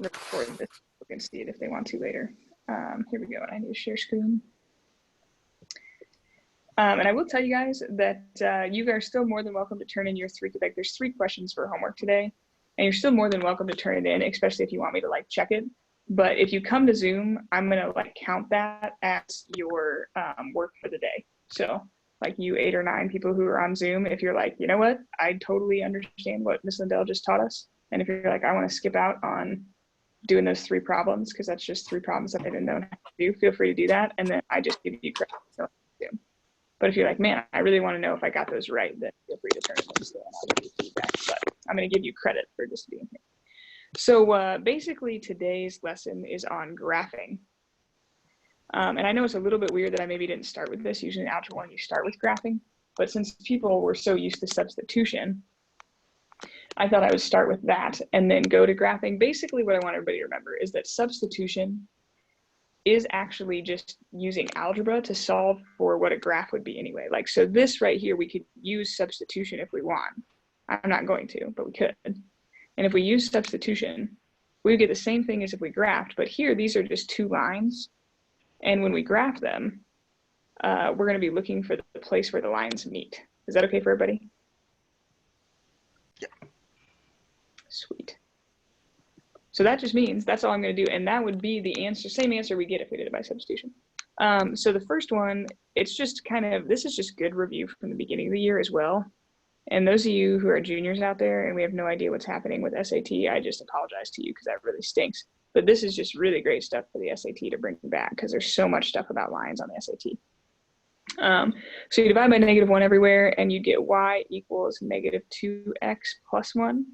record this. We can see it if they want to later. Here we go. I need to share screen. And I will tell you guys that you are still more than welcome to turn in your there's 3 questions for homework today, and you're still more than welcome to turn it in, especially if you want me to like check it. But if you come to Zoom, I'm gonna like count that as your work for the day. So like you 8 or 9 people who are on Zoom, if you're like, you know what, I totally understand what Miss Lindell just taught us. And if you're like, I want to skip out on doing those 3 problems, because that's just 3 problems that I didn't know how to do, feel free to do that. And then I just give you credit. But if you're like, man, I really want to know if I got those right, then feel free to turn it in still and I'll give you feedback. But I'm going to give you credit for just being here. So basically today's lesson is on graphing. And I know it's a little bit weird that I maybe didn't start with this. Usually in Algebra 1 you start with graphing, but since people were so used to substitution, I thought I would start with that and then go to graphing. Basically what I want everybody to remember is that substitution is actually just using algebra to solve for what a graph would be anyway. Like, so this right here, we could use substitution if we want. I'm not going to, but we could. And if we use substitution, we would get the same thing as if we graphed, but here, these are just 2 lines. And when we graph them, we're gonna be looking for the place where the lines meet. Is that okay for everybody? Yeah. Sweet. So that just means that's all I'm going to do. And that would be the answer, same answer we get if we did it by substitution. So the first one, it's just kind of, this is just good review from the beginning of the year as well. And those of you who are juniors out there and we have no idea what's happening with SAT, I just apologize to you because that really stinks. But this is just really great stuff for the SAT to bring back because there's so much stuff about lines on the SAT. So you divide by -1 everywhere and you get y equals -2x plus 1.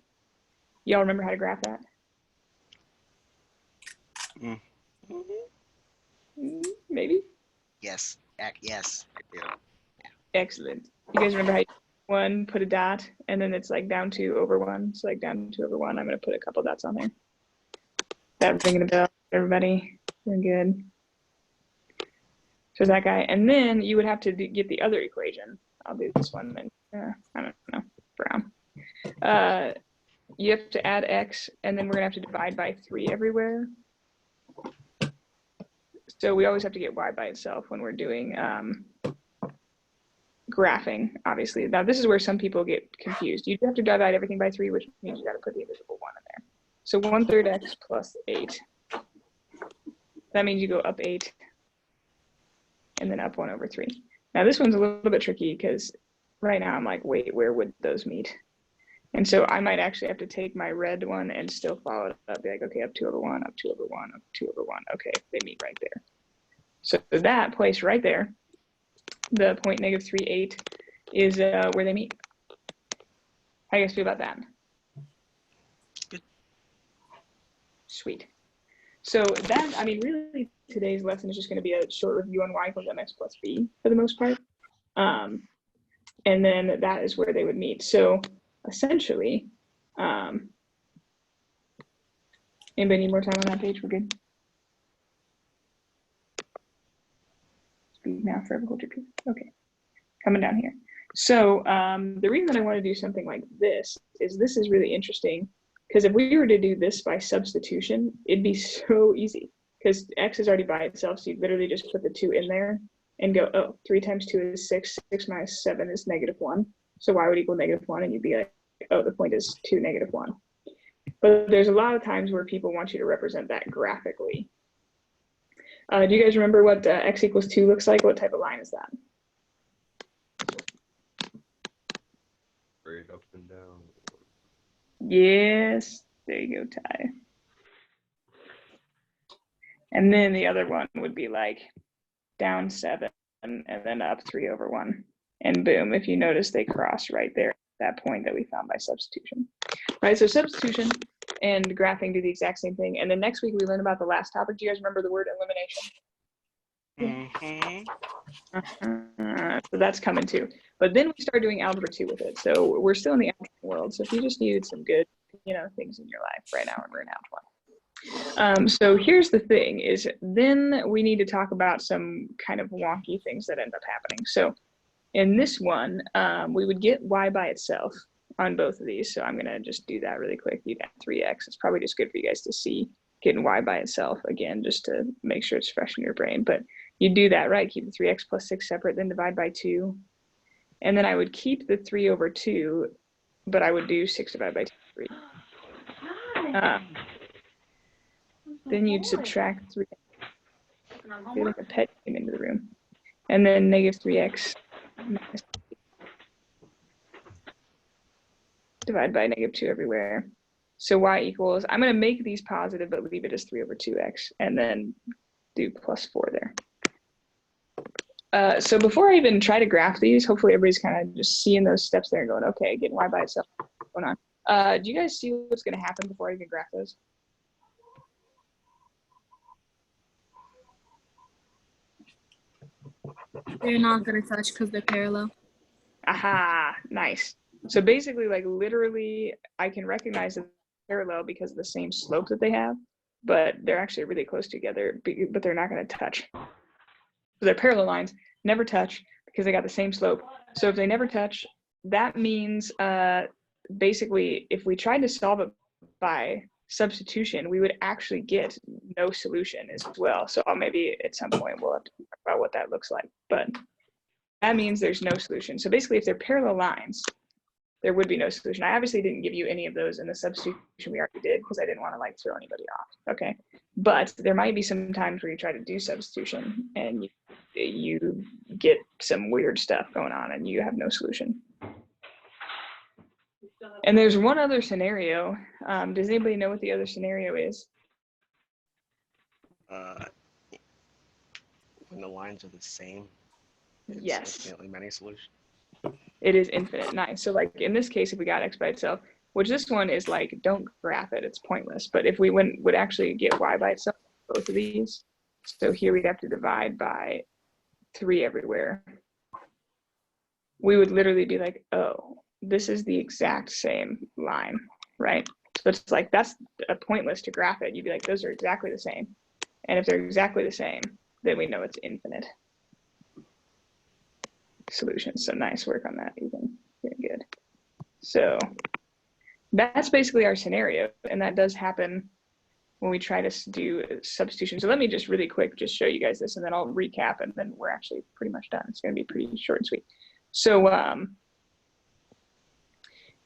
Y'all remember how to graph that? Maybe? Yes. Yes. Yeah. Excellent. You guys remember how you 1, put a dot, and then it's like down 2 over 1. So like down 2 over 1, I'm going to put a couple dots on there. That ringing a bell, everybody? Doing good. So that guy. And then you would have to get the other equation. I'll do this one then. I don't know. Brown. You have to add x, and then we're going to have to divide by 3 everywhere. So we always have to get y by itself when we're doing graphing, obviously. Now this is where some people get confused. You have to divide everything by 3, which means you got to put the invisible 1 in there. So 1/3 x plus 8. That means you go up 8 and then up 1 over 3. Now this one's a little bit tricky because right now I'm like, wait, where would those meet? And so I might actually have to take my red one and still follow it up, be like, okay, up 2 over 1, up 2 over 1, up 2 over 1. Okay, they meet right there. So that place right there, the point -3,8 is where they meet. How do you guys feel about that? Good. Sweet. So that, I mean, really today's lesson is just going to be a short review on y equals mx plus b for the most part. And then that is where they would meet. So essentially, anybody need more time on that page? We're good. Speed now for agriculture. Okay, coming down here. So the reason that I want to do something like this is really interesting because if we were to do this by substitution, it'd be so easy because x is already by itself. So you literally just put the 2 in there and go, oh, 3 times 2 is 6, 6 minus 7 is -1. So y would equal -1, and you'd be like, oh, the point is 2, -1. But there's a lot of times where people want you to represent that graphically. Do you guys remember what x equals 2 looks like? What type of line is that? Straight up and down. Yes, there you go, Ty. And then the other one would be like down 7 and then up 3 over 1. And boom, if you notice, they cross right there at that point that we found by substitution. Right, so substitution and graphing do the exact same thing. And then next week we learn about the last topic. Do you guys remember the word elimination? So that's coming too. But then we start doing algebra 2 with it. So we're still in the algebra world. So if you just needed some good, things in your life right now, we're in algebra 1. So here's the thing is then we need to talk about some kind of wonky things that end up happening. So in this one, we would get y by itself. on both of these. So I'm going to just do that really quick. You got 3x. It's probably just good for you guys to see getting y by itself again, just to make sure it's fresh in your brain. But you do that, right? Keep the 3x plus 6 separate, then divide by 2. And then I would keep the 3 over 2, but I would do 6 divided by 3. Then you'd subtract 3. I feel like a pet came into the room. And then negative 3x minus divide by negative 2 everywhere. So y equals, I'm going to make these positive, but leave it as 3 over 2x, and then do plus 4 there. So before I even try to graph these, hopefully everybody's kind of just seeing those steps there and going, okay, getting y by itself, what's going on? Do you guys see what's going to happen before I even graph those? They're not going to touch because they're parallel. Aha, nice. So basically, like literally, I can recognize them parallel because of the same slope that they have, but they're actually really close together, but they're not going to touch. So they're parallel lines, never touch because they got the same slope. So if they never touch, that means basically if we tried to solve it by substitution, we would actually get no solution as well. So maybe at some point we'll have to talk about what that looks like, but that means there's no solution. So basically if they're parallel lines, there would be no solution. I obviously didn't give you any of those in the substitution we already did because I didn't want to like throw anybody off, okay? But there might be some times where you try to do substitution and you get some weird stuff going on and you have no solution. And there's one other scenario. Does anybody know what the other scenario is? When the lines are the same, it's Yes. infinitely many solutions. It is infinite. Nice. So like in this case, if we got x by itself, which this one is like, don't graph it, it's pointless. But if we would actually get y by itself, both of these. So here we'd have to divide by 3 everywhere. We would literally be like, oh, this is the exact same line, right? So it's like, that's pointless to graph it. You'd be like, those are exactly the same. And if they're exactly the same, then we know it's infinite solutions. So nice work on that, Ethan. Very good. So that's basically our scenario, and that does happen when we try to do substitution. So let me just really quick just show you guys this, and then I'll recap, and then we're actually pretty much done. It's going to be pretty short and sweet. So if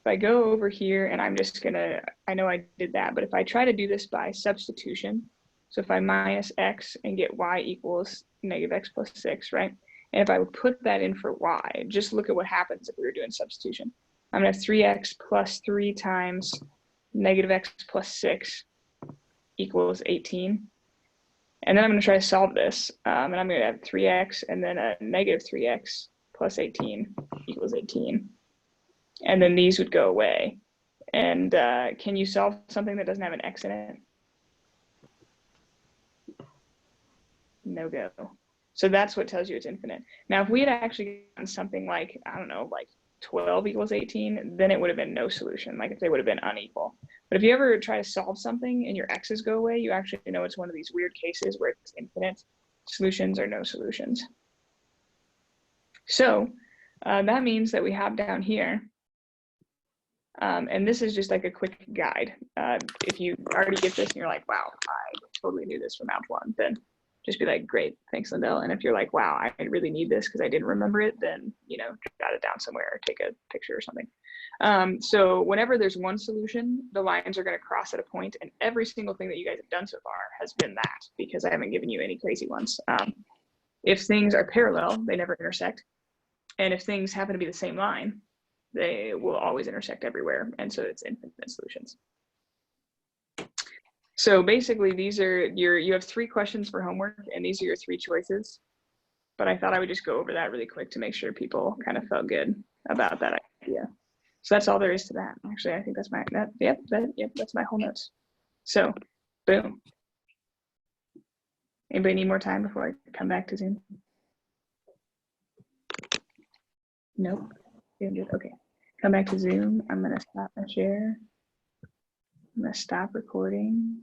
I go over here, and I'm just going to, I know I did that, but if I try to do this by substitution, so if I minus x and get y equals negative x plus 6, right? And if I would put that in for y, just look at what happens if we were doing substitution. I'm going to have 3x plus 3 times negative x plus 6 equals 18. And then I'm going to try to solve this. And I'm going to have 3x and then a negative 3x plus 18 equals 18. And then these would go away. And can you solve something that doesn't have an x in it? No go. So that's what tells you it's infinite. Now, if we had actually gotten something like, I don't know, like 12 equals 18, then it would have been no solution, like if they would have been unequal. But if you ever try to solve something and your x's go away, you actually know it's one of these weird cases where it's infinite solutions or no solutions. So that means that we have down here, and this is just like a quick guide. If you already get this and you're like, wow, I totally knew this from Alg 1, then just be like, great, thanks, Lindell. And if you're like, wow, I really need this because I didn't remember it, then, you know, jot it down somewhere or take a picture or something. So whenever there's one solution, the lines are going to cross at a point, and every single thing that you guys have done so far has been that, because I haven't given you any crazy ones. If things are parallel, they never intersect. And if things happen to be the same line, they will always intersect everywhere. And so it's infinite solutions. So basically these are you have 3 questions for homework, and these are your 3 choices. But I thought I would just go over that really quick to make sure people kind of felt good about that idea. So that's all there is to that. Actually, I think that's my, yep, that's my whole notes. So boom. Anybody need more time before I come back to Zoom? Nope. Okay. Come back to Zoom. I'm going to stop my share. I'm going to stop recording.